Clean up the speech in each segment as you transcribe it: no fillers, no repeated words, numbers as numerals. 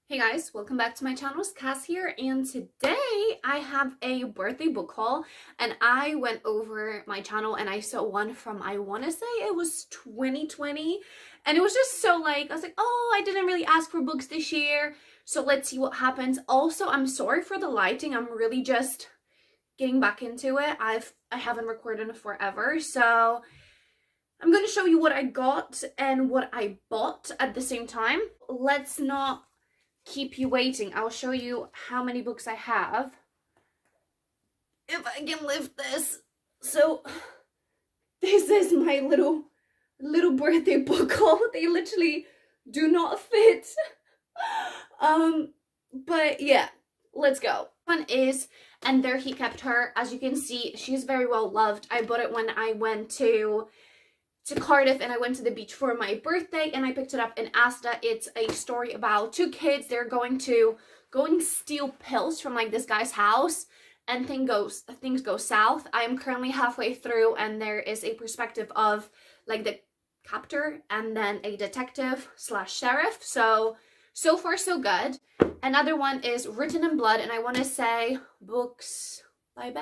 Hey guys, welcome back to my channel. It's Cass here, and today I have a birthday book haul. And I went over my channel and I saw one from, I want to say it was 2020, and it was just so like, I was like, oh, I didn't really ask for books this year, so let's see what happens. Also, I'm sorry for the lighting. I'm really just getting back into it. I haven't recorded in forever, so I'm going to show you what I got and what I bought at the same time. Let's not keep you waiting. I'll show you how many books I have, if I can lift this. So this is my little birthday book haul. They literally do not fit. But yeah, let's go. One is And There He Kept Her. As you can see, she's very well loved. I bought it when I went to Cardiff and I went to the beach for my birthday, and I picked it up in Asda. It's a story about two kids. They're going steal pills from like this guy's house, and things go south. I am currently halfway through, and there is a perspective of like the captor and then a detective slash sheriff. So far so good. Another one is Written in Blood, and I want to say books by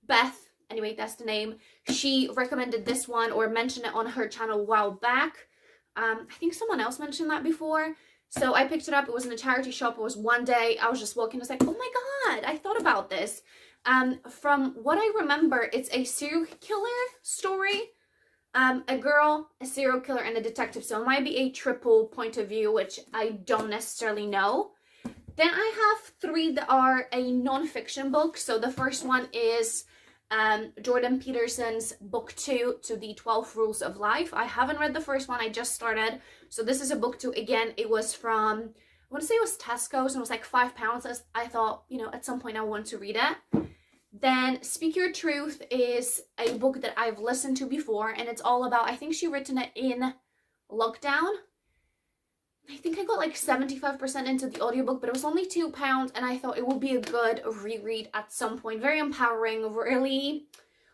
Beth. Anyway, that's the name. She recommended this one or mentioned it on her channel a while back. I think someone else mentioned that before. So I picked it up. It was in a charity shop. It was one day. I was just walking. I was like, oh my God, I thought about this. From what I remember, it's a serial killer story. A girl, a serial killer, and a detective. So it might be a triple point of view, which I don't necessarily know. Then I have three that are a non-fiction book. So the first one is Jordan Peterson's book 2 to the 12 Rules of Life. I haven't read the first one. I just started. So this is a book 2. Again, it was from, I want to say it was Tesco's, and it was like £5. I thought, at some point I want to read it. Then Speak Your Truth is a book that I've listened to before, and it's all about, I think she written it in lockdown. I think I got like 75% into the audiobook, but it was only £2, and I thought it would be a good reread at some point. Very empowering, really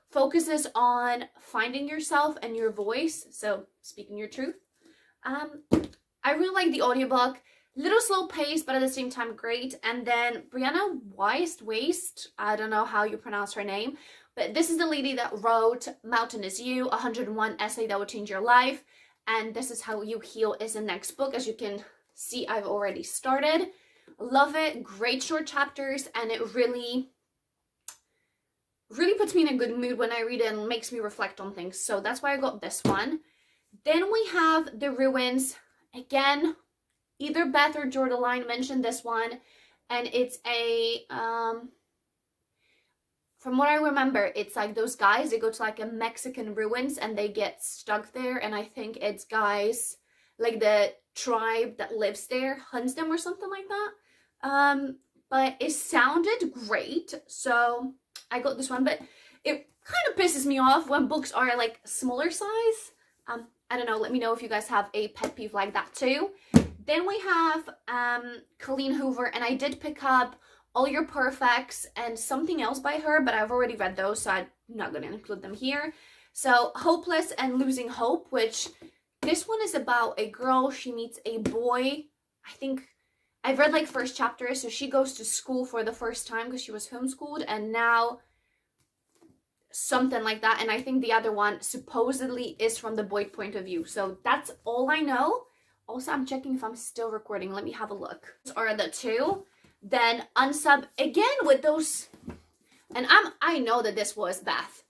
focuses on finding yourself and your voice, so speaking your truth. I really like the audiobook. Little slow pace, but at the same time great. And then Brianna Waste, I don't know how you pronounce her name, but this is the lady that wrote Mountain Is You, 101 Essay That Will Change Your Life. And This Is How You Heal is the next book. As you can see, I've already started. Love it. Great short chapters, and it really puts me in a good mood when I read it and makes me reflect on things. So that's why I got this one. Then we have The Ruins. Again, either Beth or Jordaline mentioned this one, and it's a from what I remember, it's like those guys, they go to like a Mexican ruins and they get stuck there, and I think it's guys, like the tribe that lives there hunts them or something like that. But it sounded great, so I got this one. But it kind of pisses me off when books are like smaller size. I don't know, let me know if you guys have a pet peeve like that too. Then we have Colleen Hoover, and I did pick up All Your Perfects and something else by her, but I've already read those, so I'm not going to include them here. So Hopeless and Losing Hope, which this one is about a girl. She meets a boy. I think I've read like first chapter, so she goes to school for the first time because she was homeschooled, and now something like that. And I think the other one supposedly is from the boy point of view. So that's all I know. Also, I'm checking if I'm still recording. Let me have a look. Those are the two. Then Unsub, again with those, and I know that this was Beth,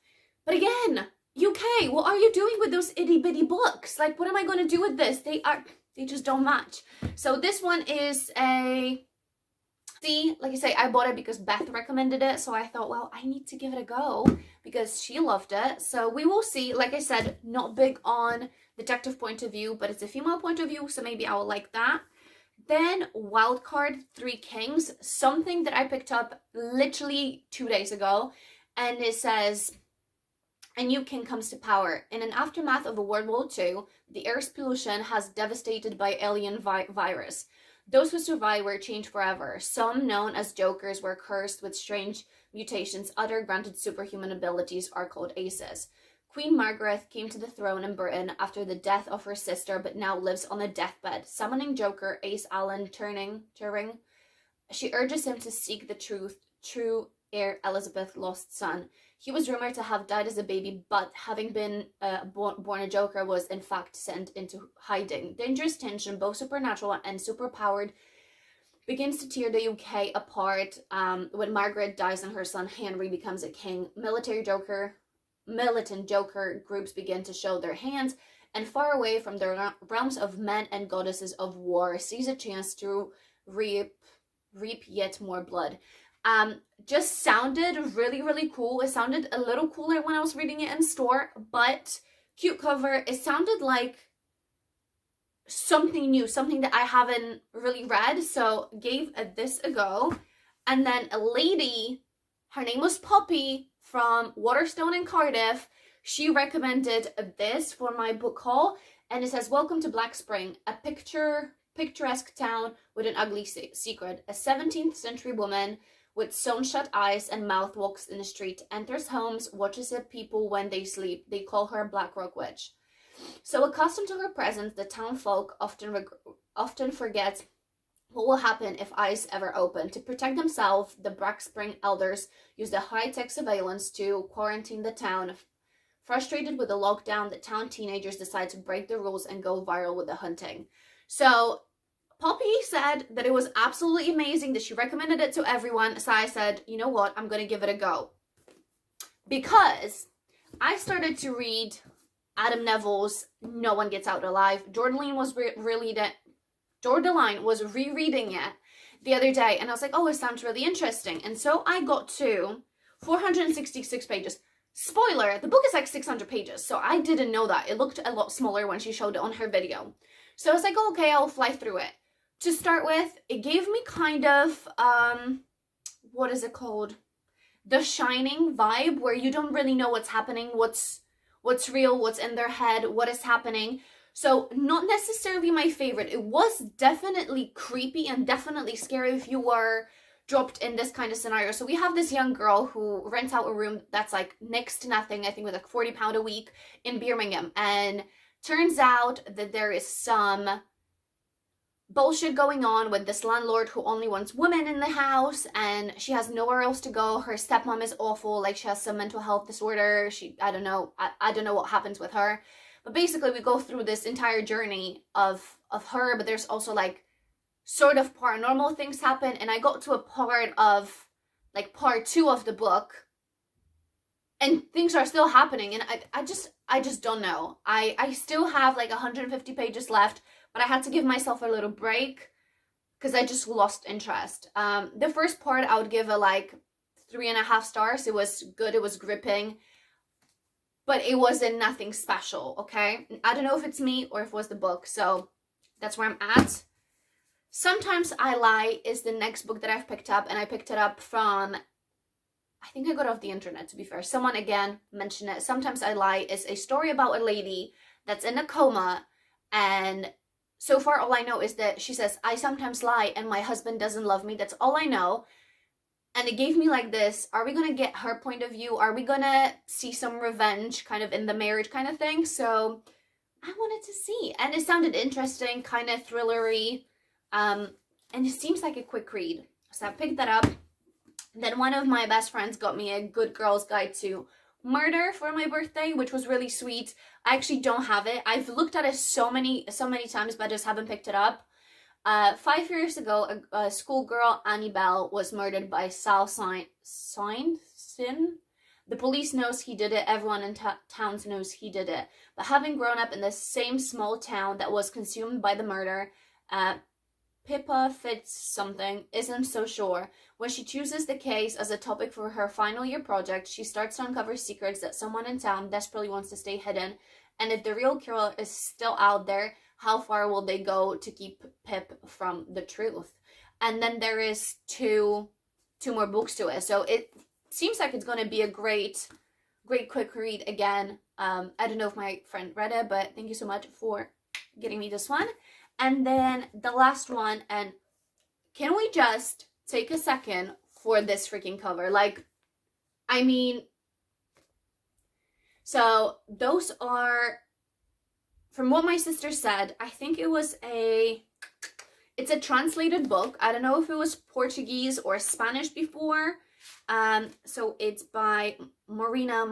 but again, UK, what are you doing with those itty bitty books? Like, what am I going to do with this? They just don't match. So this one is like I say, I bought it because Beth recommended it, so I thought, well, I need to give it a go because she loved it. So we will see. Like I said, not big on detective point of view, but it's a female point of view, so maybe I will like that. Then Wildcard, Three Kings, something that I picked up literally 2 days ago, and it says, a new king comes to power. In an aftermath of World War II, the air pollution has devastated by alien virus. Those who survive were changed forever. Some, known as Jokers, were cursed with strange mutations. Other, granted superhuman abilities, are called Aces. Queen Margaret came to the throne in Britain after the death of her sister, but now lives on a deathbed. Summoning Joker Ace Alan Turing, she urges him to seek the true heir Elizabeth's lost son. He was rumored to have died as a baby, but having been born a Joker, was in fact sent into hiding. Dangerous tension, both supernatural and superpowered, begins to tear the UK apart when Margaret dies and her son Henry becomes a king. Militant Joker groups begin to show their hands, and far away from the realms of men and goddesses of war, sees a chance to reap yet more blood. Just sounded really, really cool. It sounded a little cooler when I was reading it in store, but cute cover. It sounded like something new, something that I haven't really read, so gave this a go. And then a lady, her name was Poppy from Waterstone in Cardiff, she recommended this for my book haul, and it says, welcome to Black Spring, a picturesque town with an ugly secret. A 17th century woman with sewn shut eyes and mouth walks in the street, enters homes, watches at people when they sleep. They call her Black Rock Witch. So accustomed to her presence, the town folk often forget what will happen if eyes ever open. To protect themselves, the Black Spring elders use the high-tech surveillance to quarantine the town. Frustrated with the lockdown, the town teenagers decide to break the rules and go viral with the hunting. So Poppy said that it was absolutely amazing, that she recommended it to everyone. So I said, you know what, I'm going to give it a go. Because I started to read Adam Neville's No One Gets Out Alive. Jordaline was rereading it the other day, and I was like, oh, it sounds really interesting. And so I got to 466 pages. Spoiler, the book is like 600 pages, so I didn't know that. It looked a lot smaller when she showed it on her video. So I was like, oh, okay, I'll fly through it. To start with, it gave me kind of, what is it called? The Shining vibe, where you don't really know what's happening, what's real, what's in their head, what is happening. So not necessarily my favorite. It was definitely creepy and definitely scary if you were dropped in this kind of scenario. So we have this young girl who rents out a room that's like next to nothing, I think with like £40 a week in Birmingham. And turns out that there is some bullshit going on with this landlord who only wants women in the house, and she has nowhere else to go. Her stepmom is awful, like she has some mental health disorder. I don't know what happens with her. But basically we go through this entire journey of her, but there's also like sort of paranormal things happen, and I got to a part of like part 2 of the book and things are still happening, and I just don't know. I still have like 150 pages left, but I had to give myself a little break because I just lost interest. The first part I would give a like 3.5 stars. It was good, it was gripping, but it wasn't nothing special, okay? I don't know if it's me or if it was the book, so that's where I'm at. Sometimes I Lie is the next book that I've picked up, and I picked it up from, I think I got it off the internet, to be fair. Someone again mentioned it. Sometimes I Lie is a story about a lady that's in a coma, and so far all I know is that she says, I sometimes lie and my husband doesn't love me. That's all I know. And it gave me like this, are we gonna get her point of view? Are we gonna see some revenge kind of in the marriage kind of thing? So I wanted to see, and it sounded interesting, kind of thrillery, and it seems like a quick read. So I picked that up. Then one of my best friends got me a Good Girl's Guide to Murder for my birthday, which was really sweet. I actually don't have it. I've looked at it so many times, but I just haven't picked it up. 5 years ago, a schoolgirl, Annie Bell, was murdered by Sal Sin. The police knows he did it. Everyone in town knows he did it. But having grown up in the same small town that was consumed by the murder, Pippa Fitz-something isn't so sure. When she chooses the case as a topic for her final year project, she starts to uncover secrets that someone in town desperately wants to stay hidden. And if the real killer is still out there, how far will they go to keep Pip from the truth? And then there is two more books to it. So it seems like it's going to be a great quick read again. I don't know if my friend read it, but thank you so much for getting me this one. And then the last one, and can we just take a second for this freaking cover? Like, I mean, So those are, from what my sister said, I think it's a translated book. I don't know if it was Portuguese or Spanish before. So it's by Marina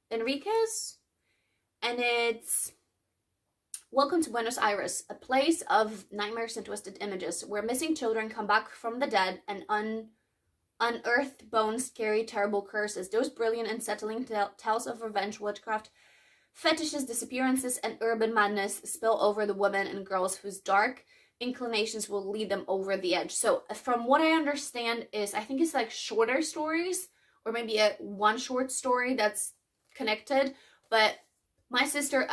Enriquez, and it's Welcome to Buenos Aires, a place of nightmares and twisted images, where missing children come back from the dead and unearthed bones carry terrible curses. Those brilliant, unsettling tales of revenge, witchcraft, fetishes, disappearances, and urban madness spill over the women and girls whose dark inclinations will lead them over the edge. So from what I understand is, I think it's like shorter stories, or maybe one short story that's connected, but my sister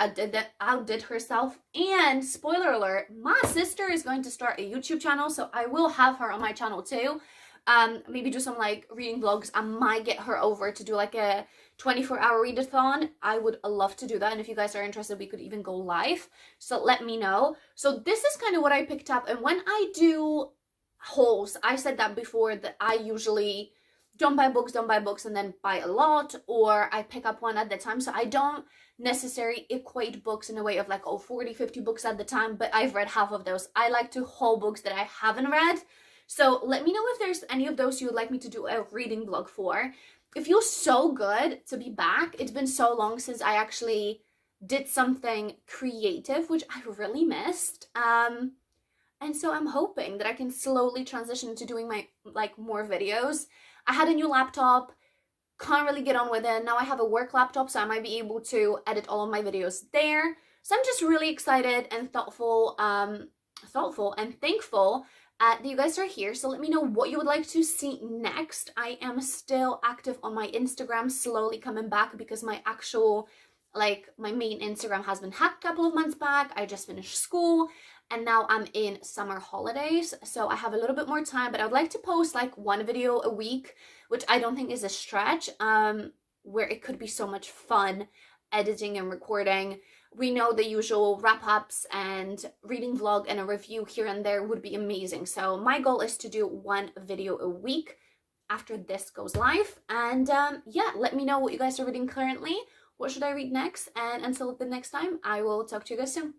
outdid herself. And spoiler alert, my sister is going to start a YouTube channel, so I will have her on my channel too. Maybe do some like reading vlogs. I might get her over to do like a 24-hour readathon. I would love to do that, and if you guys are interested, we could even go live, so let me know. So this is kind of what I picked up, and when I do hauls, I said that before, that I usually don't buy books and then buy a lot, or I pick up one at the time. So I don't necessarily equate books in a way of like, oh, 40-50 books at the time, but I've read half of those. I like to haul books that I haven't read. So let me know if there's any of those you would like me to do a reading vlog for. It feels so good to be back. It's been so long since I actually did something creative, which I really missed. And so I'm hoping that I can slowly transition to doing my like more videos. I had a new laptop, can't really get on with it. Now I have a work laptop, so I might be able to edit all of my videos there. So I'm just really excited and thoughtful and thankful that you guys are here. So let me know what you would like to see next. I am still active on my Instagram, slowly coming back, because my actual, like, my main Instagram has been hacked a couple of months back. I just finished school, and now I'm in summer holidays, so I have a little bit more time, but I would like to post like one video a week, which I don't think is a stretch, where it could be so much fun editing and recording. We know the usual wrap-ups and reading vlog and a review here and there would be amazing. So my goal is to do one video a week after this goes live. And yeah, let me know what you guys are reading currently. What should I read next? And until the next time, I will talk to you guys soon.